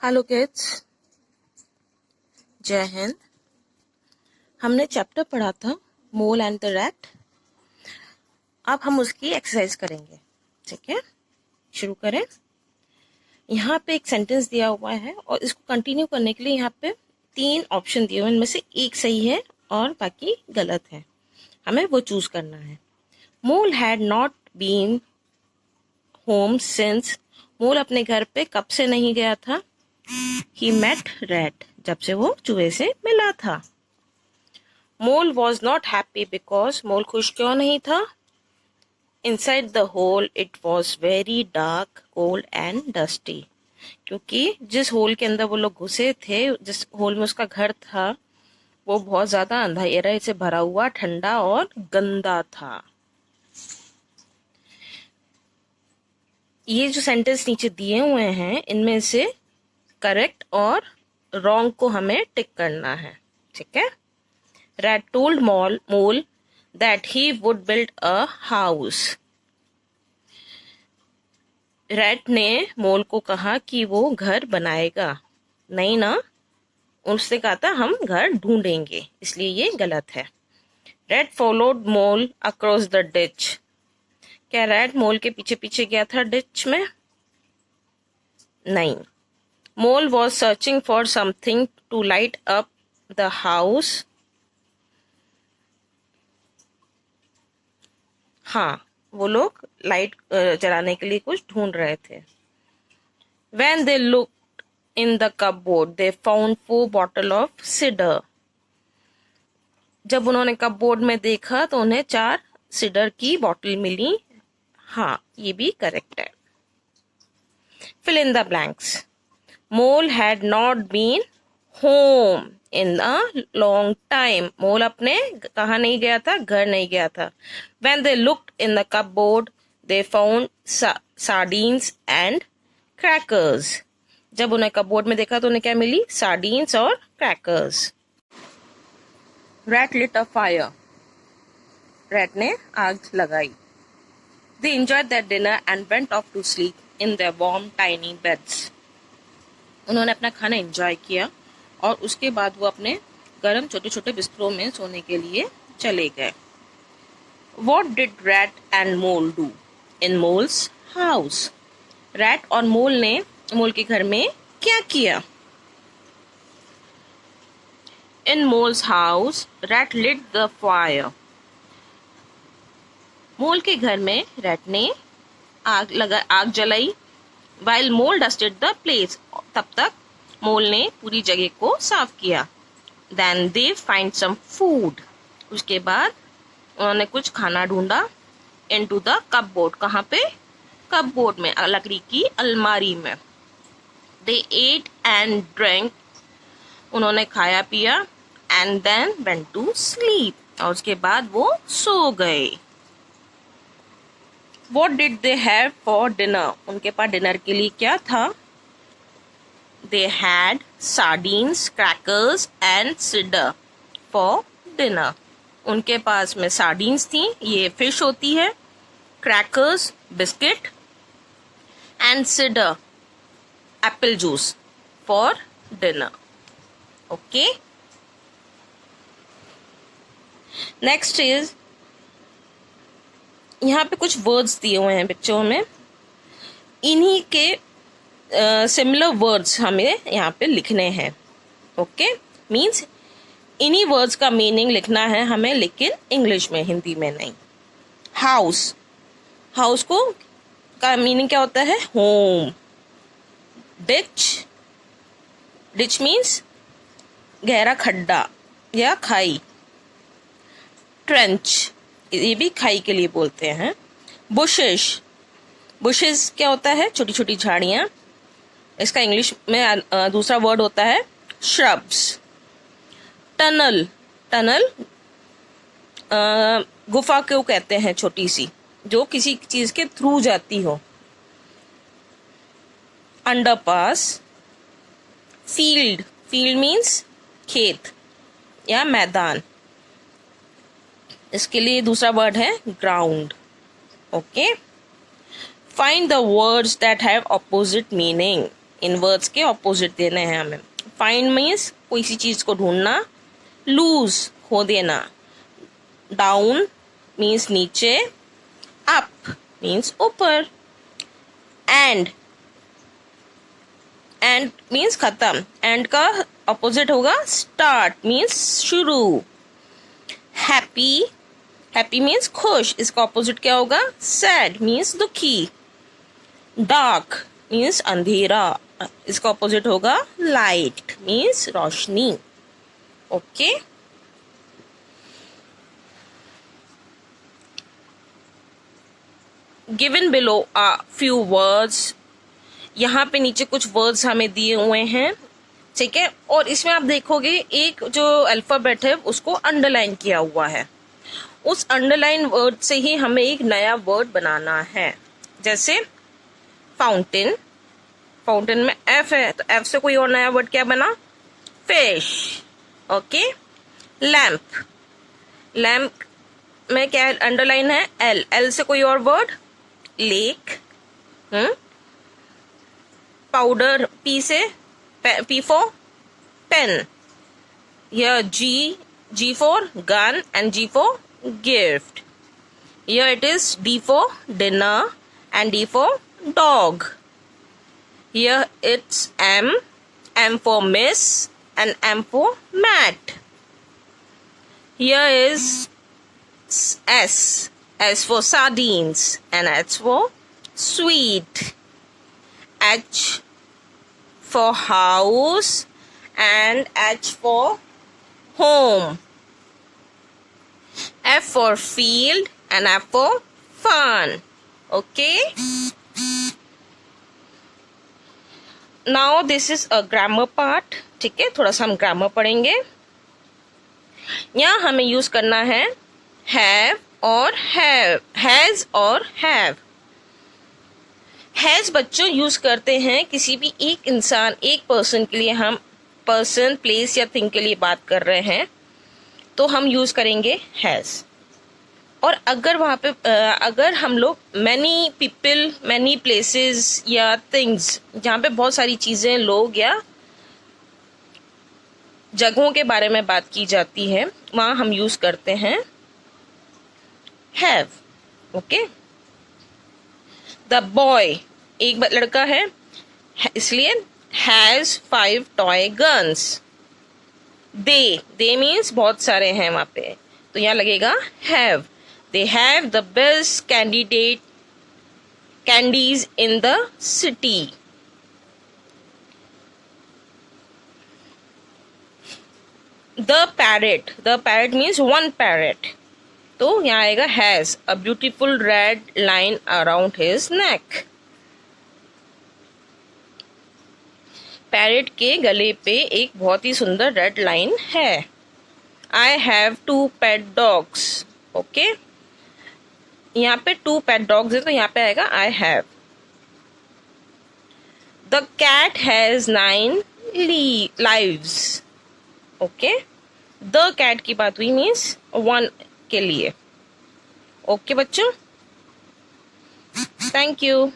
Hello kids, जय हिंद। हमने chapter पढ़ा था मोल एंड द रैट। अब हम उसकी एक्सरसाइज करेंगे। ठीक है, शुरू करें। यहाँ पे एक सेंटेंस दिया हुआ है और इसको कंटिन्यू करने के लिए यहाँ पे 3 ऑप्शन दिए हुए हैं, इनमें से एक सही है और बाकी गलत है। हमें वो चूज करना है। Mole had not been home since. Mole अपने घर पे कब से नहीं गया था? ही मेट रैट, जब से वो चूहे से मिला था। Mole was not happy because, mole खुश क्यों नहीं था? Inside the hole it was very dark, cold and dusty. क्योंकि जिस होल के अंदर वो लोग घुसे थे, जिस होल में उसका घर था, वो बहुत ज्यादा अंधेरे से भरा हुआ, ठंडा और गंदा था। ये जो सेंटेंस नीचे दिए हुए हैं, इनमें से करेक्ट और रॉन्ग को हमें टिक करना है। ठीक है। Rat told Mole that he would build a house. Rat ने मोल को कहा कि वो घर बनाएगा। नहीं ना, उसने कहा था हम घर ढूंढेंगे, इसलिए ये गलत है। Rat followed Mole across the ditch. क्या रैट मोल के पीछे पीछे गया था डिच में? नहीं। Mole was searching for something to light up the house. हाँ, वो लोग लाइट जलाने के लिए कुछ ढूंढ रहे थे। When they looked in the cupboard, they found 4 bottles of cider. जब उन्होंने कपबोर्ड में देखा तो उन्हें 4 सिडर की बोतल मिली। हाँ, ये भी करेक्ट है। Fill in the blanks. Mole had not been home in a long time. मोल अपने कहाँ नहीं गया था? घर नहीं गया था। When they looked in the cupboard, they found sardines and crackers. जब उन्हें कपबोर्ड में देखा तो उन्हें क्या मिली? सार्डीन्स और crackers. Rat lit a fire. Rat ने आग लगाई। They enjoyed their dinner and went off to sleep in their warm tiny beds. उन्होंने अपना खाना एंजॉय किया और उसके बाद वो अपने गर्म छोटे छोटे बिस्तरों में सोने के लिए चले गए। What did rat and mole do in mole's house? Rat और मोल ने मोल के घर में क्या किया? In mole's house, rat lit the fire. मोल के घर में रैट ने आग जलाई। While mole dusted the place, तब तक मोल ने पूरी जगह को साफ किया। Then they find some food. उसके बाद उन्होंने कुछ खाना ढूंढा। Into the cupboard. कहाँ पे? कपबोर्ड में, लकड़ी की अलमारी में। They ate and drank. उन्होंने खाया पिया। And then went to sleep. और उसके बाद वो सो गए। What did they have for dinner? उनके पास डिनर के लिए क्या था? They had sardines, crackers and cider for dinner. उनके पास में सार्डीन्स थी, ये फिश होती है, crackers biscuit, and cider apple juice for dinner. Okay. Next is, यहाँ पे कुछ वर्ड्स दिए हुए हैं पिक्चर में। इन्हीं के सिमिलर वर्ड्स हमें यहाँ पे लिखने हैं। ओके, मीन्स इन्हीं वर्ड्स का मीनिंग लिखना है हमें, लेकिन इंग्लिश में, हिंदी में नहीं। हाउस, हाउस को का मीनिंग क्या होता है? होम। डिच, डिच मीन्स गहरा खड्डा या खाई। ट्रेंच, ये भी खाई के लिए बोलते हैं। बुशेस, बुशेस क्या होता है? छोटी छोटी झाड़ियां। इसका इंग्लिश में दूसरा वर्ड होता है श्रब्स। टनल, टनल गुफा क्यों कहते हैं? छोटी सी, जो किसी चीज के थ्रू जाती हो। अंडरपास। फील्ड, फील्ड मीन्स खेत या मैदान। इसके लिए दूसरा वर्ड है ground. Okay. Find the words that have opposite meaning. In words के ऑपोजिट देने हैं हमें। फाइंड मीन्स कोई सी चीज को ढूंढना, लूज खो देना, डाउन मीन्स नीचे, अप मीन्स ऊपर, एंड मीन्स खत्म, एंड का ऑपोजिट होगा स्टार्ट मीन्स शुरू। हैप्पी मीन्स खुश, इसका ऑपोजिट क्या होगा सैड मीन्स दुखी। डार्क मीन्स अंधेरा, इसका ऑपोजिट होगा लाइट मीन्स रोशनी। ओके गिवन बिलो आ फ्यू वर्ड्स, यहाँ पे नीचे कुछ वर्ड्स हमें दिए हुए हैं, ठीक है। और इसमें आप देखोगे एक जो अल्फाबेट है उसको अंडरलाइन किया हुआ है। उस अंडरलाइन वर्ड से ही हमें एक नया वर्ड बनाना है। जैसे फाउंटेन, फाउंटेन में एफ है तो एफ से कोई और नया वर्ड क्या बना फिश। ओके लैम्प, लैम्प में क्या अंडरलाइन है एल, एल से कोई और वर्ड लेक। पाउडर पी से P for pen, here G for gun and G for gift. Here it is D for dinner and D for dog. Here it's M for miss and M for mat. Here is S for sardines and H for sweet. H for house and H for home. F for field and F for fun. Okay. Now this is a grammar part. ठीक है, थोड़ा सा हम grammar पढ़ेंगे। यहाँ हमें use करना है हैव और हैव, हैज और हैव। हैज बच्चों यूज करते हैं किसी भी एक इंसान, एक पर्सन के लिए। हम पर्सन, प्लेस या थिंग के लिए बात कर रहे हैं तो हम यूज करेंगे हैज। और अगर वहां पे अगर हम लोग मैनी पीपल, मैनी प्लेसेस या थिंग्स, जहाँ पे बहुत सारी चीजें, लोग या जगहों के बारे में बात की जाती है, वहां हम यूज करते हैं हैव। ओके द बॉय, एक लड़का है इसलिए has 5 toy guns. They means बहुत सारे हैं वहां पे, तो यहाँ लगेगा have. They have the best candies in the city. The parrot means 1 parrot, तो यहाँ आएगा has a beautiful red line around his neck. Parrot के गले पे एक बहुत ही सुंदर रेड लाइन है। I have 2 pet dogs. Okay यहाँ पे 2 पेट डॉग्स है तो यहाँ पे आएगा I have. The cat has 9 lives. Okay the cat की बात हुई मीन्स 1 के लिए। ओके बच्चों, थैंक यू।